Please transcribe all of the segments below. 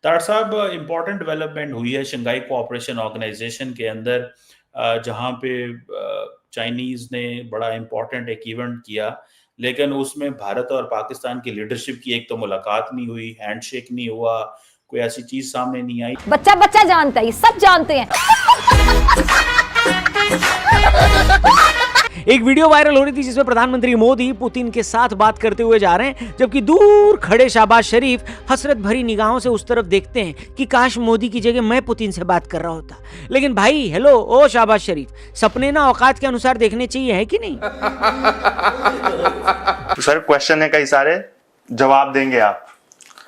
तार साहब, important development हुई है शंघाई कोऑपरेशन ऑर्गेनाइजेशन के अंदर, जहां पे चाइनीज ने बड़ा इम्पोर्टेंट एक इवेंट किया, लेकिन उसमें भारत और पाकिस्तान की लीडरशिप की एक तो मुलाकात नहीं हुई, हैंडशेक नहीं हुआ, कोई ऐसी चीज सामने नहीं आई। बच्चा बच्चा जानता है, सब जानते हैं। एक वीडियो वायरल हो रही थी जिसमें प्रधानमंत्री मोदी पुतिन के साथ बात करते हुए जा रहे हैं, जबकि दूर खड़े शाहबाज शरीफ हसरत भरी निगाहों से उस तरफ देखते हैं कि काश मोदी की जगह मैं पुतिन से बात कर रहा होता। लेकिन भाई हेलो ओ शाहबाज शरीफ, सपने ना औकात के अनुसार देखने चाहिए, है कि नहीं? तो सर क्वेश्चन है कई सारे, जवाब देंगे आप।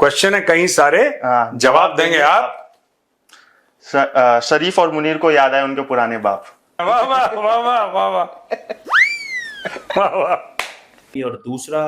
क्वेश्चन है कई सारे, जवाब देंगे आप। शरीफ और मुनीर को याद आए उनके पुराने बाप। वाह वाह वाह वाह वाह वाह वाह। और दूसरा,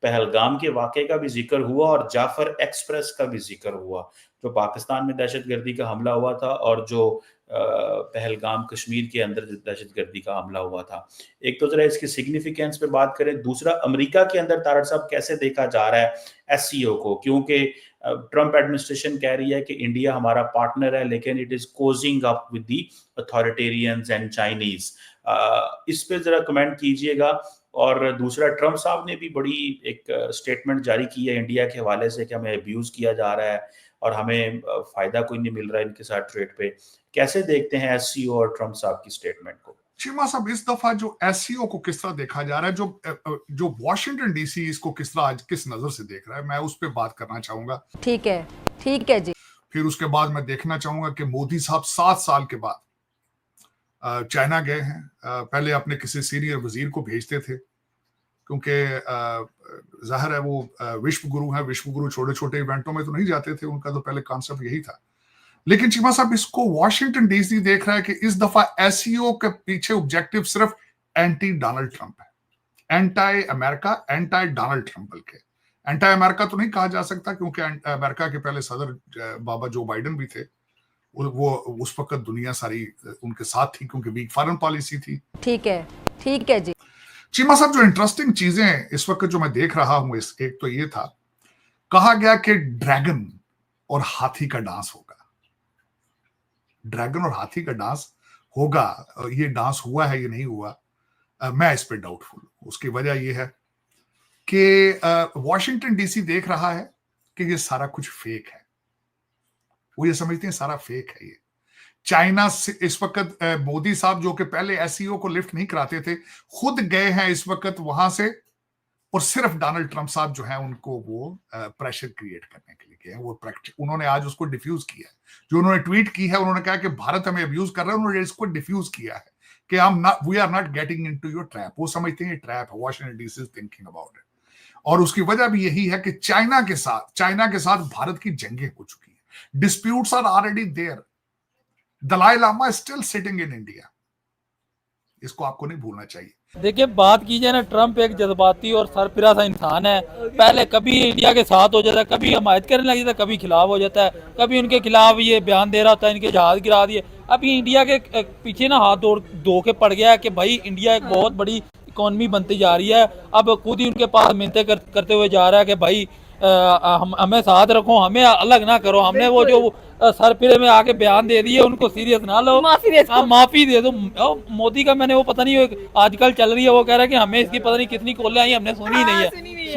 पहलगाम के वाकये का भी जिक्र हुआ और जाफर एक्सप्रेस का भी जिक्र हुआ, जो पाकिस्तान में दहशतगर्दी का हमला हुआ था और जो पहलगाम कश्मीर के अंदर दहशतगर्दी का हमला हुआ था। एक तो जरा इसकी सिग्निफिकेंस पे बात करें, दूसरा अमेरिका के अंदर तारड़ साहब कैसे देखा जा रहा है एससीओ को, क्योंकि ट्रंप एडमिनिस्ट्रेशन कह रही है कि इंडिया हमारा पार्टनर है, लेकिन it is cosying up with the authoritarians and Chinese. इस पे जरा कमेंट कीजिएगा। और दूसरा, ट्रंप साहब ने भी बड़ी एक स्टेटमेंट जारी की है इंडिया के हवाले से कि हमें अब्यूज किया जा रहा है और हमें फायदा कोई नहीं मिल रहा है इनके साथ ट्रेड पे। कैसे देखते हैं एससीओ और ट्रंप साहब की स्टेटमेंट को? चीमा साहब, इस दफा जो एससीओ को किस तरह देखा जा रहा है, जो वॉशिंगटन डीसी इसको किस तरह आज किस नजर से देख रहा है, मैं उस पर बात करना चाहूंगा। ठीक है जी। फिर उसके बाद मैं देखना चाहूंगा कि मोदी साहब 7 साल के बाद चाइना गए हैं। पहले अपने किसी सीनियर वजीर को भेजते थे, क्योंकि जाहिर है वो विश्व गुरु हैं। विश्व गुरु छोटे छोटे इवेंटों में तो नहीं जाते थे, उनका तो पहले कॉन्सेप्ट यही था। लेकिन चीमा साहब, इसको वॉशिंगटन डीसी देख रहा है कि इस दफा एससीओ के पीछे ऑब्जेक्टिव सिर्फ एंटी डोनाल्ड ट्रंप है, anti America, anti Donald Trump. बल्कि एंटी अमेरिका तो नहीं कहा जा सकता, क्योंकि अमेरिका के पहले सदर बाबा जो बाइडेन भी थे, वो उस वक्त दुनिया सारी उनके साथ थी, क्योंकि वीक फॉरेन पॉलिसी थी। ठीक है जी। चीमा साहब, जो इंटरेस्टिंग चीजें इस वक्त जो मैं देख रहा हूं, एक तो ये था, कहा गया कि ड्रैगन और हाथी का डांस होगा। ड्रैगन और हाथी का डांस होगा, ये डांस हुआ है ये नहीं हुआ, मैं इस पे डाउटफुल हूं। उसकी वजह यह है कि वॉशिंगटन डीसी देख रहा है कि ये सारा कुछ फेक है। वो ये समझते हैं सारा फेक है। ये चाइना से इस वक्त मोदी साहब, जो कि पहले एससीओ को लिफ्ट नहीं कराते थे, खुद गए हैं इस वक्त वहां से, और सिर्फ डोनाल्ड ट्रंप साहब जो है उनको वो प्रेशर क्रिएट करने के लिए गए हैं। वो उन्होंने आज उसको डिफ्यूज किया है। जो उन्होंने ट्वीट की है, उन्होंने कहा कि भारत हमें अब्यूज कर रहा है, उन्होंने इसको डिफ्यूज किया है कि we are not getting into your trap. वो समझते हैं ये ट्रैप है, Washington DC is thinking about it. और उसकी वजह भी यही है कि चाइना के साथ भारत की जंगें हो चुकी हैं। Disputes are already there. Dalai Lama is still sitting in India. इसको आपको नहीं भूलना चाहिए। देखिए, बात की जाए ना, ट्रंप एक जज्बाती और सरफिरा सा इंसान है। पहले कभी इंडिया के साथ हो जाता है, कभी हमायत करने लग जाता है, कभी खिलाफ हो जाता है, कभी उनके खिलाफ ये बयान दे रहा होता है इनके जहाज गिरा दिए। अभी इंडिया के पीछे ना हाथ धो के पड़ गया है कि भाई इंडिया एक बहुत बड़ी इकोनॉमी बनती जा रही है। अब खुद ही उनके पास मिन्नतें करते हुए जा रहा है कि भाई हमें साथ रखो, हमें अलग ना करो। हमने वो जो सरफिरे में आके बयान दे दिए, उनको सीरियस ना लो, माफी दे दो। मोदी का मैंने वो पता नहीं आजकल चल रही है, वो कह रहा है कि हमें इसकी पता नहीं कितनी कॉलें आई, हमने सुनी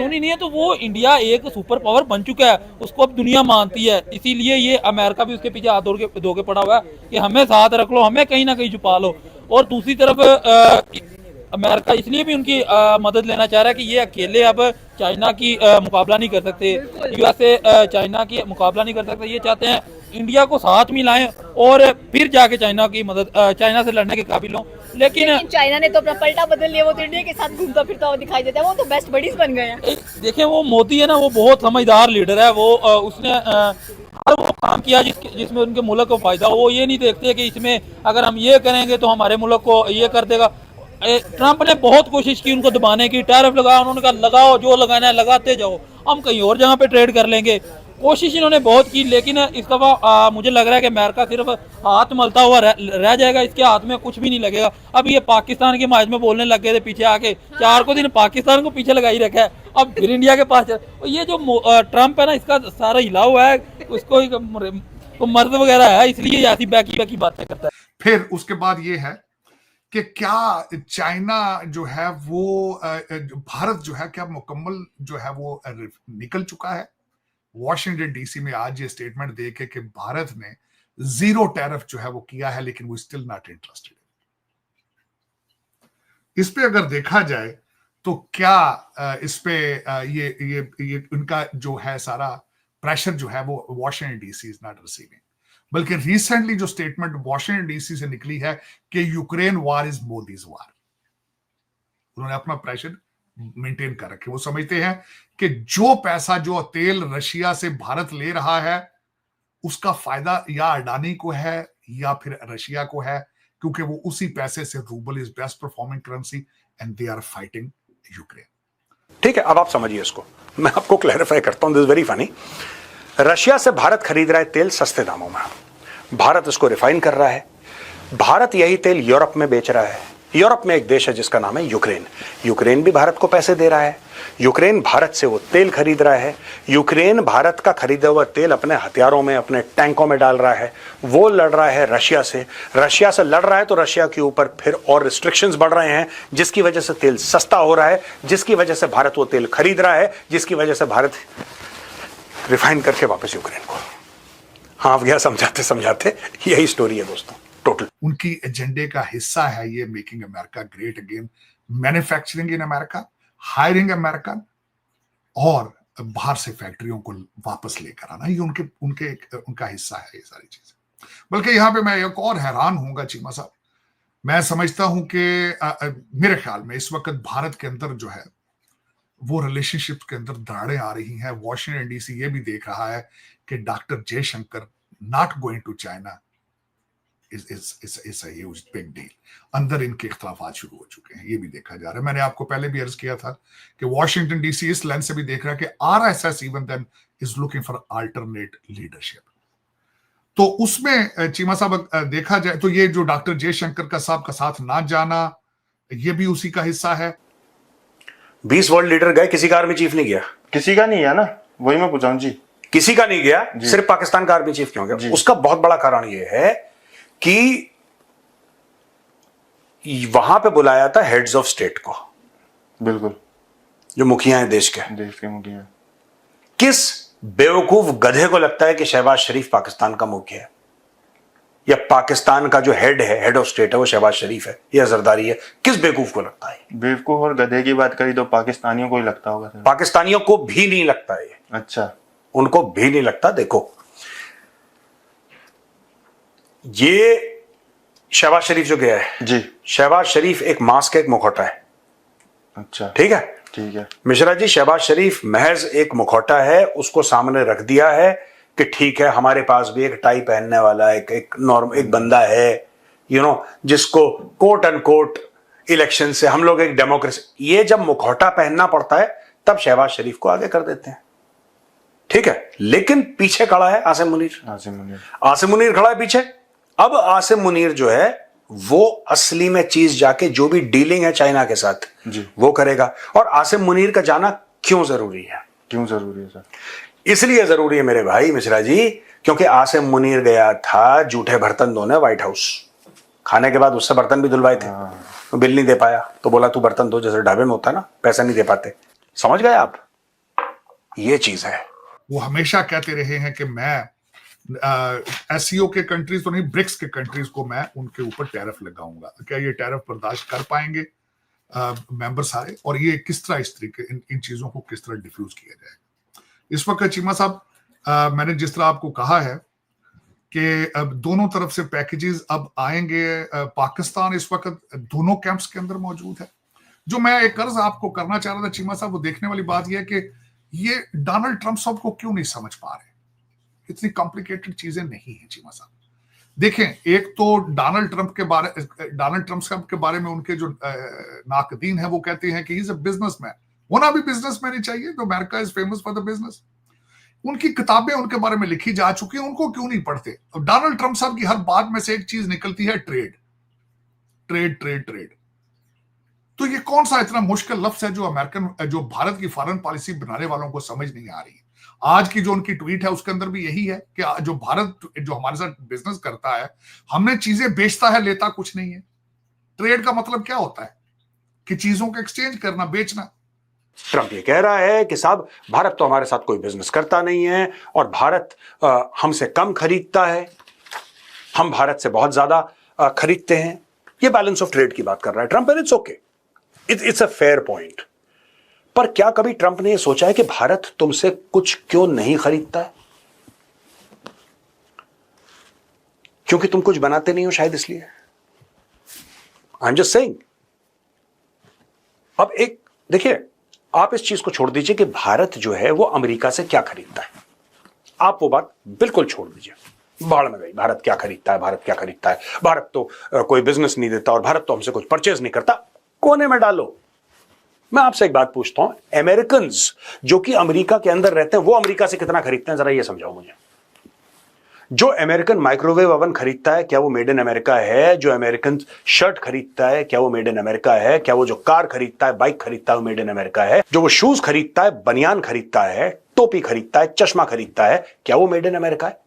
नहीं है। तो वो इंडिया एक सुपर पावर बन चुका है, उसको अब दुनिया मानती है। इसीलिए ये अमेरिका भी उसके पीछे हाथ धो के पड़ा हुआ है कि हमें साथ रख लो, हमें कहीं ना कहीं छुपा लो। और दूसरी तरफ अमेरिका इसलिए भी उनकी मदद लेना चाह रहा है कि ये अकेले अब चाइना की मुकाबला नहीं कर सकते, यूएसए चाइना की मुकाबला नहीं कर सकते। ये चाहते हैं इंडिया को साथ मिलाएं और फिर जाके चाइना की मदद, चाइना से लड़ने के काबिल हों। लेकिन चाइना ने तो अपना पलटा बदल लिया, वो तो इंडिया के साथ घूमता फिरता हुआ दिखाई देता है, वो तो बेस्ट बडीज बन गए हैं। देखिए, वो मोदी है ना, वो बहुत समझदार लीडर है। वो उसने हर वो काम किया जिसमें उनके मुल्क को फायदा हो। वो ये नहीं देखते कि इसमें अगर हम ये करेंगे तो हमारे मुल्क को ये कर देगा। ट्रंप ने बहुत कोशिश की उनको दबाने की, टैरिफ लगाया, उन्होंने कहा लगाओ, जो लगाना है लगाते जाओ, हम कहीं और जगह पे ट्रेड कर लेंगे। कोशिश इन्होंने बहुत की, लेकिन इस दफा मुझे लग रहा है कि अमेरिका सिर्फ हाथ मलता हुआ रह जाएगा, इसके हाथ में कुछ भी नहीं लगेगा। अब ये पाकिस्तान के माज में बोलने लग गए थे पीछे आके, 4 को दिन पाकिस्तान को पीछे लगाई रखा है। अब फिर इंडिया के पास और ये जो ट्रम्प है ना, इसका सारा हिला हुआ है, उसको तो मर्द वगैरह है, इसलिए ऐसी बैकी बातें करता है। फिर उसके बाद ये है कि क्या चाइना जो है वो भारत जो है क्या मुकम्मल जो है वो निकल चुका है? वॉशिंगटन डीसी में आज ये स्टेटमेंट दे के कि भारत ने 0 टैरिफ जो है वो किया है, लेकिन वो स्टिल नॉट इंटरेस्टेड। इस पे अगर देखा जाए तो क्या इस पे ये उनका जो है सारा प्रेशर जो है वो Washington DC is not receiving, बल्कि रिसेंटली जो स्टेटमेंट वॉशिंगटन डीसी से निकली है कि यूक्रेन वार इज मोदीज वार, उन्होंने अपना प्रेशर मेंटेन कर रखे। वो समझते हैं कि जो पैसा जो तेल रशिया से भारत ले रहा है उसका फायदा या अडानी को है या फिर रशिया को है, क्योंकि वो उसी पैसे से ruble is best performing currency and they are fighting Ukraine. ठीक है, अब आप समझिए इसको, मैं आपको क्लैरिफाई करता हूं, this is very funny. Russia से भारत खरीद रहा है तेल सस्ते दामों में, भारत इसको रिफाइन कर रहा है, भारत यही तेल यूरोप में बेच रहा है। यूरोप में एक देश है जिसका नाम है यूक्रेन, यूक्रेन भी भारत को पैसे दे रहा है, यूक्रेन भारत से वो तेल खरीद रहा है, यूक्रेन भारत का खरीदा हुआ तेल अपने हथियारों में, अपने टैंकों में डाल रहा है, वो लड़ रहा है रशिया से लड़ रहा है, तो रशिया के ऊपर फिर और रिस्ट्रिक्शंस बढ़ रहे हैं, जिसकी वजह से तेल सस्ता हो रहा है, जिसकी वजह से भारत वो तेल खरीद रहा है, जिसकी वजह से भारत रिफाइन करके वापस यूक्रेन को। हाँ, गया समझाते समझाते यही स्टोरी है दोस्तों, टोटल उनकी एजेंडे का हिस्सा है ये making America great again, manufacturing in America, hiring American और बाहर से फैक्ट्रियों को वापस लेकर आना, ये उनका हिस्सा है ये सारी चीजें। बल्कि यहाँ पे मैं एक और हैरान होऊंगा चीमा साहब, मैं समझता हूं कि मेरे ख्याल में इस वक्त भारत के अंदर जो है वो रिलेशनशिप के अंदर दरारें आ रही हैं। वॉशिंगटन डीसी ये भी देख रहा है कि doctor Jaishankar not going to China is a huge big deal. अंदर इनके इख्तलाफात शुरू हो चुके हैं, ये भी देखा जा रहा है। मैंने आपको पहले भी अर्ज किया था कि वॉशिंगटन डीसी इस लेंस से भी देख रहा है कि RSS even then is looking for alternate leadership. तो उसमें चीमा साहब देखा जाए तो ये जो डॉक्टर जयशंकर का साहब का साथ ना जाना, ये भी उसी का हिस्सा है। 20 वर्ल्ड लीडर गए, किसी का आर्मी चीफ नहीं गया, किसी का नहीं गया ना, वही मैं पूछा हूं जी, किसी का नहीं गया, सिर्फ पाकिस्तान का आर्मी चीफ क्यों गया? उसका बहुत बड़ा कारण यह है कि वहां पे बुलाया था हेड्स ऑफ स्टेट को, बिल्कुल, जो मुखिया हैं देश के मुखिया। किस बेवकूफ गधे को लगता है कि शहबाज शरीफ पाकिस्तान का मुखिया है, या पाकिस्तान का जो हेड ऑफ स्टेट है वो शहबाज शरीफ है या जरदारी है? किस बेवकूफ को लगता है? बेवकूफ और गधे की बात करी तो पाकिस्तानियों को ही लगता होगा सर। पाकिस्तानियों को भी नहीं लगता है। अच्छा, उनको भी नहीं लगता। देखो, ये शहबाज शरीफ जो गया है जी, शहबाज शरीफ एक मास्क, एक मुखौटा है। अच्छा, ठीक है, ठीक है मिश्रा जी, शहबाज शरीफ महज एक मुखौटा है, उसको सामने रख दिया है कि ठीक है हमारे पास भी एक टाई पहनने वाला एक बंदा है, जिसको कोट एंड कोट इलेक्शन से हम लोग एक डेमोक्रेसी, ये जब मुखौटा पहनना पड़ता है तब शहबाज शरीफ को आगे कर देते हैं। ठीक है, लेकिन पीछे खड़ा है आसिम मुनीर खड़ा है पीछे। अब आसिम मुनीर जो है वो असली में चीज जाके जो भी डीलिंग है चाइना के साथ वो करेगा। और आसिम मुनीर का जाना क्यों जरूरी है सर? इसलिए जरूरी है मेरे भाई मिश्रा जी, क्योंकि आसिम मुनीर गया था जूठे बर्तन धोने व्हाइट हाउस, खाने के बाद उससे बर्तन भी धुलवाए थे, तो बिल नहीं दे पाया तो बोला तू बर्तन धो, जैसे ढाबे में होता है ना, पैसा नहीं दे पाते। समझ गए आप? ये चीज है। वो हमेशा कहते रहे हैं कि मैं एससीओ के कंट्रीज तो नहीं, ब्रिक्स के कंट्रीज को मैं उनके ऊपर टैरिफ लगाऊंगा। क्या ये टैरिफ बर्दाश्त कर पाएंगे मेंबर सारे? और ये किस तरह इस तरीके इन चीजों को किस तरह डिफ्यूज किया जाएगा? इस वक्त चीमा साहब, मैंने जिस तरह आपको कहा है कि अब दोनों तरफ से पैकेजेस अब आएंगे। पाकिस्तान इस वक्त दोनों कैंप्स के अंदर मौजूद है। जो मैं एक कर्ज आपको करना चाह रहा था चीमा साहब, वो देखने वाली बात यह है कि ये डोनाल्ड ट्रंप साहब को क्यों नहीं समझ पा रहे। इतनी कॉम्प्लिकेटेड चीजें नहीं है चीमा साहब। देखें, एक तो डोनाल्ड ट्रंप साहब के बारे में उनके जो नाकदीन है वो कहते हैं कि ही इज अ बिजनेसमैन। होना भी बिजनेसमैन ही चाहिए, तो America is famous for the business. उनकी किताबें उनके बारे में लिखी जा चुकी हैं, उनको क्यों नहीं पढ़ते? डोनाल्ड ट्रंप साहब की हर बात में से एक चीज निकलती है, ट्रेड। तो ये कौन सा इतना मुश्किल लफ्ज है जो भारत की फॉरेन पॉलिसी बनाने वालों को समझ नहीं आ रही है। आज की जो उनकी ट्वीट है उसके अंदर भी यही है कि जो भारत जो हमारे साथ बिजनेस करता है, हमने चीजें बेचता है, लेता कुछ नहीं है। ट्रेड का मतलब क्या होता है कि चीजों का एक्सचेंज करना, बेचना। ट्रंप ये कह रहा है कि साहब भारत तो हमारे साथ कोई बिजनेस करता नहीं है और भारत हमसे कम खरीदता है, हम भारत से बहुत ज्यादा खरीदते हैं। ये बैलेंस ऑफ ट्रेड की बात कर रहा है Trump, and it's okay, it's a fair point. पर क्या कभी ट्रंप ने यह सोचा है कि भारत तुमसे कुछ क्यों नहीं खरीदता है? क्योंकि तुम कुछ बनाते नहीं हो शायद, इसलिए। I am just saying. अब एक देखिए, आप इस चीज को छोड़ दीजिए कि भारत जो है वो अमेरिका से क्या खरीदता है, आप वो बात बिल्कुल छोड़ दीजिए, बाढ़ में गई। भारत क्या खरीदता है, भारत क्या खरीदता है, भारत तो कोई बिजनेस नहीं देता और भारत तो हमसे कुछ परचेज नहीं करता, कोने में डालो। मैं आपसे एक बात पूछता हूं, अमेरिकन जो कि अमेरिका के अंदर रहते हैं वो अमेरिका से कितना खरीदते हैं, जरा ये समझाओ मुझे। जो अमेरिकन माइक्रोवेव ओवन खरीदता है क्या वो मेड इन अमेरिका है? जो अमेरिकन शर्ट खरीदता है क्या वो मेड इन अमेरिका है? क्या वो जो कार खरीदता है, बाइक खरीदता है, वो मेड इन अमेरिका है? जो वो शूज खरीदता है, बनियान खरीदता है, टोपी खरीदता है, चश्मा खरीदता है, क्या वो मेड इन अमेरिका है?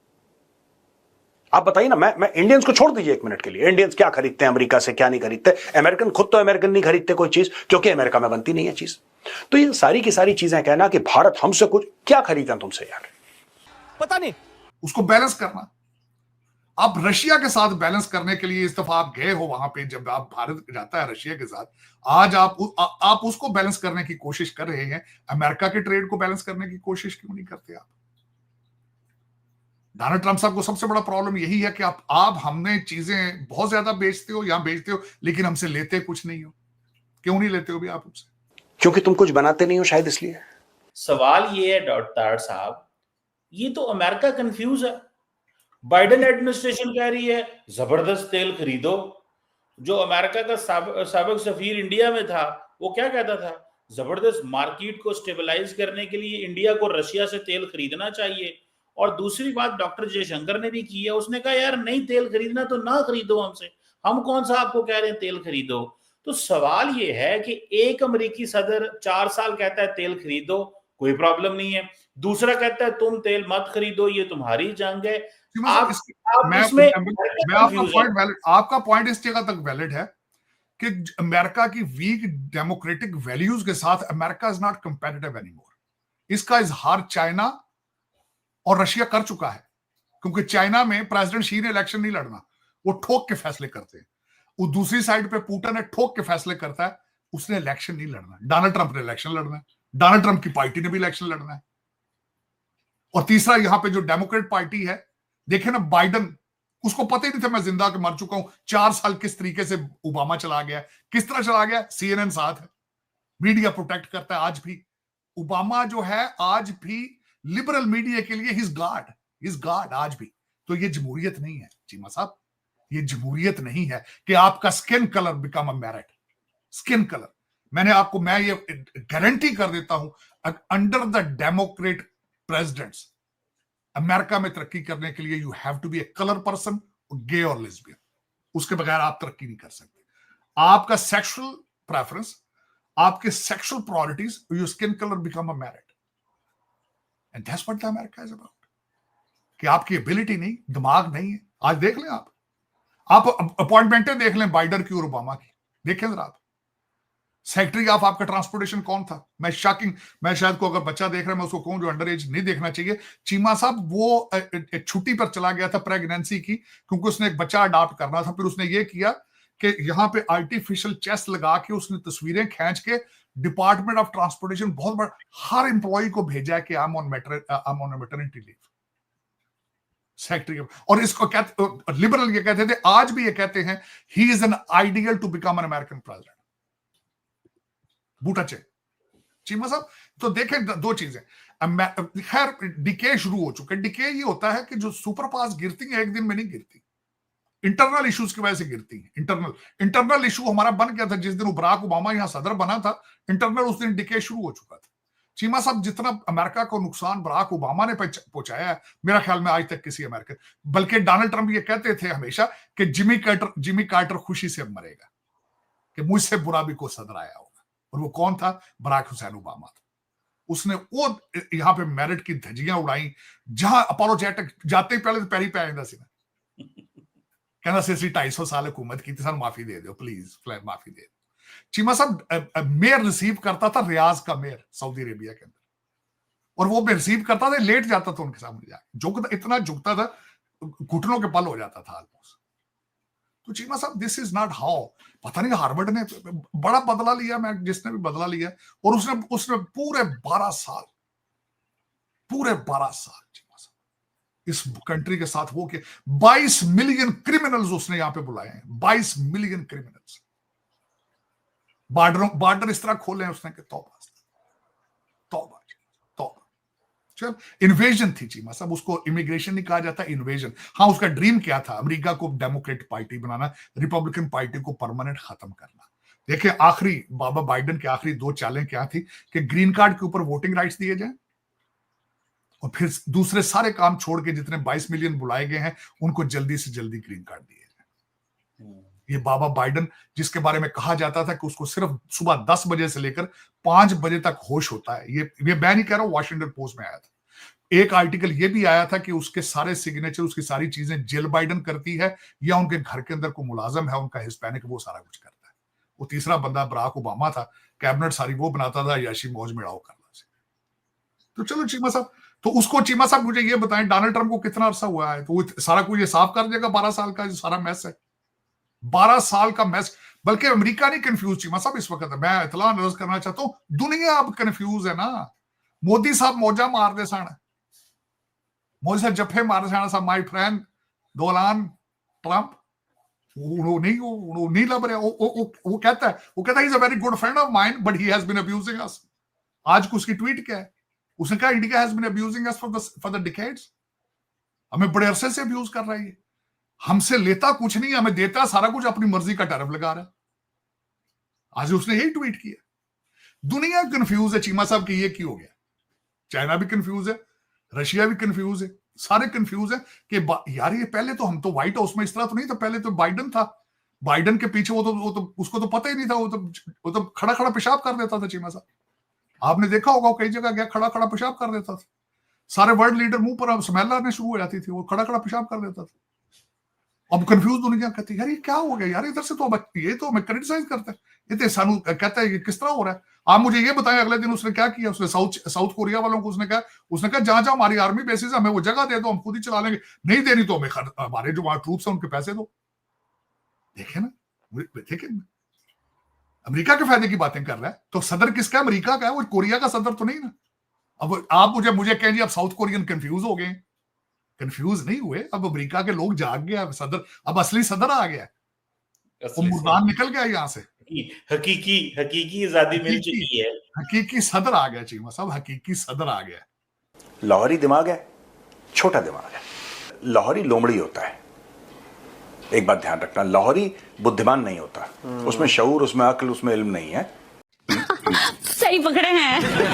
आप बताइए ना। मैं इंडियंस को छोड़ दीजिए एक मिनट के लिए, इंडियंस क्या खरीदते हैं अमेरिका से, क्या नहीं खरीदते। अमेरिकन खुद तो अमेरिकन नहीं खरीदते कोई चीज, क्योंकि अमेरिका में बनती नहीं है चीज। तो ये सारी की सारी चीजें कहना कि भारत हमसे कुछ क्या खरीदा तुमसे, यार पता नहीं। उसको बैलेंस करना। आप रशिया के साथ बैलेंस करने के लिए इस दफा आप गए हो वहां पे, जब आप भारत जाता है रशिया के साथ, आज आप उसको बैलेंस करने की कोशिश कर रहे हैं। अमेरिका के ट्रेड को बैलेंस करने की कोशिश क्यों नहीं करते आप? डोनाल्ड ट्रंप साहब को सबसे बड़ा प्रॉब्लम यही है कि आप हमने चीजें बहुत ज्यादा बेचते हो, यहां बेचते हो, लेकिन हमसे लेते कुछ नहीं हो। क्यों नहीं लेते हो भी आप हमसे? क्योंकि तुम कुछ बनाते नहीं हो शायद, इसलिए। सवाल ये है डॉक्टर साहब, ये तो अमेरिका कंफ्यूज है। बाइडेन एडमिनिस्ट्रेशन कह रही है जबरदस्त तेल खरीदो। जो अमेरिका का साबिक सफीर इंडिया में था वो क्या कहता था, जबरदस्त मार्केट को स्टेबलाइज करने के लिए इंडिया को रशिया से तेल खरीदना चाहिए। और दूसरी बात डॉक्टर जयशंकर ने भी की है, उसने कहा यार नहीं तेल खरीदना तो ना खरीदो हमसे, हम कौन सा आपको कह रहे हैं तेल खरीदो। तो सवाल ये है कि एक अमेरिकी सदर 4 साल कहता है तेल खरीदो, कोई प्रॉब्लम नहीं है, दूसरा कहता है तुम तेल मत खरीदो, ये तुम्हारी जंग है। आपका पॉइंट इस जगह तक वैलिड है कि अमेरिका की वीक डेमोक्रेटिक वैल्यूज के साथ America is not competitive anymore. इसका इजहार चाइना और रशिया कर चुका है, क्योंकि चाइना में प्रेसिडेंट शी ने इलेक्शन नहीं लड़ना, वो ठोक के फैसले करते हैं। वो दूसरी साइड पे पुतिन ने ठोक के फैसले करता है, उसने इलेक्शन नहीं लड़ना। डोनाल्ड ट्रंप ने इलेक्शन लड़ना है, डोनाल्ड ट्रंप की पार्टी ने भी इलेक्शन लड़ना है। और तीसरा यहां पे जो डेमोक्रेट पार्टी है, देखे ना बाइडन, उसको पता ही नहीं था मैं जिंदा के मर चुका हूं। 4 साल किस तरीके से ओबामा चला गया, किस तरह चला गया। CNN साथ है, मीडिया प्रोटेक्ट करता है। आज भी ओबामा जो है, आज भी लिबरल मीडिया के लिए हिज गॉड आज भी। तो ये जमहूरियत नहीं है चीमा साहब, ये जमहूरियत नहीं है कि आपका skin colour become a merit. Skin colour, मैं ये गारंटी कर देता हूं, under the democrat presidents America में तरक्की करने के लिए you have to be a colour person, gay और लेस्बियन। उसके बगैर आप तरक्की नहीं कर सकते। आपका सेक्सुअल प्रेफरेंस, आपके sexual priorities, your skin colour become a merit, and that's what the America is about. कि आपकी एबिलिटी नहीं, दिमाग नहीं है। आज देख लें आप अपॉइंटमेंटें देख लें बाइडन की और ओबामा की, देखें जरा आप। सेक्रेटरी ऑफ आपका ट्रांसपोर्टेशन कौन था? मैं शायद को अगर बच्चा देख रहा है मैं उसको कहूं जो अंडर एज नहीं देखना चाहिए। चीमा साहब वो छुट्टी पर चला गया था प्रेगनेंसी की, क्योंकि उसने एक बच्चा अडॉप्ट करना था। फिर उसने ये किया कि यहाँ पे आर्टिफिशियल चेस्ट लगा के उसने तस्वीरें खींच के डिपार्टमेंट ऑफ ट्रांसपोर्टेशन बहुत बड़ा हर एम्प्लॉय को भेजा है कि I am on maternity leave. Secretary, और इसको लिबरल ये कहते थे, आज भी ये कहते हैं he is an ideal to become an American president. बूटाचे चीमा साहब, तो देखें दो चीजें। खैर डिके शुरू हो चुके। डिके ये होता है कि जो सुपर पास गिरती है एक दिन में नहीं गिरती, इंटरनल इश्यूज की वजह से गिरती है। इंटरनल इशू हमारा बन गया था जिस दिन बराक ओबामा यहां सदर बना था, इंटरनल उस दिन डिके शुरू हो चुका था। चीमा साहब, जितना अमेरिका को नुकसान बराक ओबामा ने पहुंचाया है, मेरा ख्याल में आज तक किसी अमेरिकन, बल्कि डोनाल्ड ट्रंप ये कहते थे हमेशा कि जिमी कार्टर खुशी से मरेगा। कि मुझसे बुरा भी कोई सदर आया होगा। और वो कौन था? बराक हुसैन ओबामा था। उसने वो यहाँ पे मेरिट की धज्जियां उड़ाई, जहां अपोलोजेटिक जाते ही पहले तो पैरी पे आया सी ना, कहना सी 250 साल हुकूमत की, सन माफी दे दो प्लीज, माफी दे दो। चीमा साहब मेयर रिसीव करता था, रियाज का मेयर सऊदी अरेबिया के अंदर, और वो रिसीव करता था, लेट जाता था उनके सामने जाके, इतना झुकता था, घुटनों के पल हो जाता था ऑलमोस्ट। तो चीमा साहब दिस इज नॉट हाउ। पता नहीं हार्वर्ड ने बड़ा बदला लिया, मैं जिसने भी बदला लिया, और उसने पूरे 12 साल चीमा साहब इस कंट्री के साथ वो के 22 मिलियन क्रिमिनल्स उसने यहां पे बुलाए हैं, 22 मिलियन क्रिमिनल्स। बॉर्डर इस तरह खोले हैं उसने कि तौबा तौबा तौबा। चल, इन्वेजन थी चीमा साहब, उसको इमिग्रेशन नहीं कहा जाता, इन्वेजन। हाँ, उसका ड्रीम क्या था? अमेरिका को डेमोक्रेट पार्टी बनाना, रिपब्लिकन पार्टी को परमानेंट खत्म करना। देखिए, आखिरी बाबा बाइडेन की आखिरी 2 चालें क्या थी कि ग्रीन कार्ड के ऊपर वोटिंग राइट्स दिए जाए, और फिर दूसरे सारे काम छोड़ के जितने 22 मिलियन बुलाए गए हैं उनको जल्दी से जल्दी ग्रीन कार्ड दिए जाए। ये बाबा बाइडेन, जिसके बारे में कहा जाता था कि उसको सिर्फ सुबह 10 बजे से लेकर 5 बजे तक होश होता है, ये मैं नहीं कह रहा हूं, वॉशिंगटन पोस्ट में आया था एक आर्टिकल, ये भी आया था कि उसके सारे सिग्नेचर, उसकी सारी चीजें जिल बाइडेन करती है, या उनके घर के अंदर कोई मुलाजम है उनका हिस्पैनिक, वो सारा कुछ करता है। वो तीसरा बंदा बराक ओबामा था, कैबिनेट सारी वो बनाता था, याशी मौज में उड़ाव करना से। तो चलो चीमा साहब, तो उसको चीमा साहब मुझे ये बताएं, डोनाल्ड ट्रंप को कितना अरसा हुआ है? तो वो सारा कुछ ये साफ कर देगा 12 साल का जो सारा मैस है, 12 साल का मैस। बल्कि अमेरिका नहीं कंफ्यूज चीमा साहब इस वक्त, मैं इतला अर्ज करना चाहता हूं, दुनिया अब कंफ्यूज है ना। मोदी साहब मौजा मार दे सन, मोदी साहब जफे मार सन साहब, माय फ्रेंड डोनाल्ड ट्रंप नहीं लग रहा। वो कहता है is a very good friend of mine but he has been abusing us. आज को उसकी ट्वीट क्या है? उसने कहा India has been abusing us for the decades. हमें बड़े अरसे से अब्यूज कर रहा है, हमसे लेता कुछ नहीं, हमें देता सारा कुछ, अपनी मर्जी का टैरिफ लगा रहा है। आज उसने यही ट्वीट किया। दुनिया कंफ्यूज है चीमा साहब कि ये क्यों हो गया। चाइना भी कंफ्यूज है, रशिया भी कंफ्यूज है, सारे कंफ्यूज है कि यार ये पहले तो हम तो व्हाइट हाउस में इस तरह तो नहीं था, पहले तो बाइडेन था, बाइडेन के पीछे वो तो उसको तो पता ही नहीं था, वो तो खड़ा खड़ा पेशाब कर देता था चीमा साहब। आपने देखा होगा कई जगह गया, खड़ा खड़ा पेशाब कर देता था, सारे वर्ल्ड लीडर मुंह पर स्मेल आने शुरू हो जाती थी, वो खड़ा खड़ा पेशाब कर देता था। अब कंफ्यूज दुनिया कहती यार ये क्या हो गया यार, इधर से तो ये तो हमें क्रिटिसाइज करता है, ये तो सानू कहता है किस तरह हो रहा है। आप मुझे ये बताएं अगले दिन उसने क्या किया? उसने साउथ कोरिया वालों को उसने कहा जहां जहां हमारी आर्मी बेसिस है हमें वो जगह दे दो, हम खुद ही चला लेंगे, नहीं देनी तो हमें हमारे जो वहां ट्रूप्स है उनके पैसे दो। देखे ना, देखे अमेरिका के फायदे की बातें कर रहा है, तो सदर किसका? अमेरिका का है, वो कोरिया का सदर तो नहीं ना। अब आप मुझे कहें जी अब साउथ कोरियन कंफ्यूज हो गए। कंफ्यूज नहीं हुए, अब अमेरिका के लोग जाग गए, सदर अब असली सदर आ गया, वो मुर्दान निकल गया यहाँ से, हकीकी आजादी मिल चुकी है, हकीकी सदर आ गया चीमा साहब, हकीकी सदर आ गया। लाहौरी दिमाग है, छोटा दिमाग है, लाहौरी लोमड़ी होता है। एक बात ध्यान रखना, लाहौरी बुद्धिमान नहीं होता, उसमें शऊर, उसमें अक्ल, उसमें इल्म नहीं है। सही पकड़े हैं।